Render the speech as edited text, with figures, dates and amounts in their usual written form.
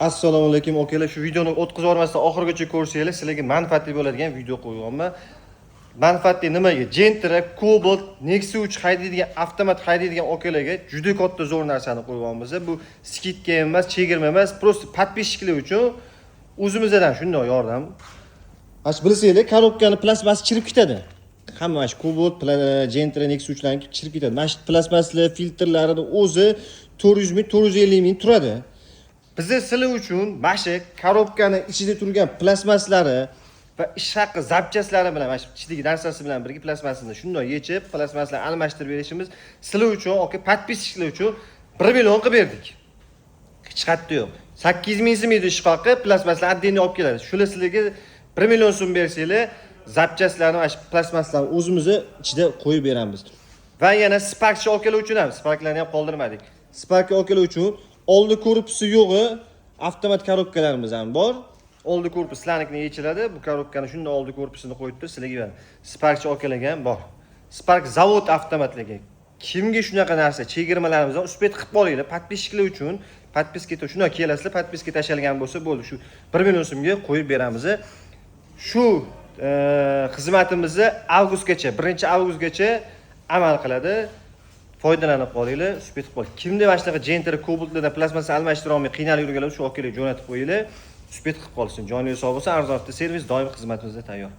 Assalomu alaykum okalar. Shu videoni o'tkazib olmasdan oxirigacha ko'rsanglar, sizlarga manfaatli bo'ladigan video qo'yyapman. Manfaatli nimaga? Gentra, Cobalt, Nexus 3 haydaydigan, avtomat haydaydigan okalarga juda katta zo'r narsani qo'yyapmiz. Bu skidga emas, chegirma emas, prosta подписчиклар uchun o'zimizdan shunday yordam. Ash bilsanglar, korobkani plastmas chirib ketadi. Hamma shu Cobalt, Gentra, Nexus 3 larni chirib ketadi. Mana shu plastmaslar filtrlarining o'zi 400 ming, 450 ming turadi. Bizlar sizlar uchun mana shu korobkani ichida turgan plastmaslari va ish haqi zapchaslari bilan mana shu ichidagi narsasi bilan birga plastmasini shunday yechib, plastmaslarni almashtirib berishimiz sizlar uchun, подписчиклар uchun 1 million qilib berdik. Hech qatda yo'q. 800 ming so'm edi ish haqi, plastmaslar отдельно olib keladi. Shular sizlarga 1 million so'm bersanglar, zapchaslarni mana shu plastmaslarni o'zimizni ichida qo'yib beramiz. Va yana Sparkchi okalar uchun ham, Sparklarni ham qoldirmadik. Sparkchi okalar uchun oldi korpusi yo'g'i avtomat korobkalarimiz ham bor. Oldi korpuslarnikini yechiladi. Bu korobkani shunday oldi korpusini qo'yib turib sizlarga beradi. Sparkchi okalarga ham bor. Spark zavod avtomatligi. Kimga shunaqa narsa chegirmalarimizdan uspet qilib olinglar, подписчиклар uchun, подписка shunday kelasizlar, подписка tashalgan bo'lsa bo'ldi, shu 1 million so'mga qo'yib beramiz. Shu xizmatimizni avgustgacha, 1-avgustgacha amal qiladi. Foydalanib qolinglar, uspet qilib qoling. Kimda mana shunaqa Gentra, Cobaltlardan plastmassa almashtira olmay qiynalib yurganlar shu okalarga jo'natib qo'yinglar, uspet qilib qolsin. Joningiz sog' bo'lsin, arzon servis doim xizmatimizda tayyor.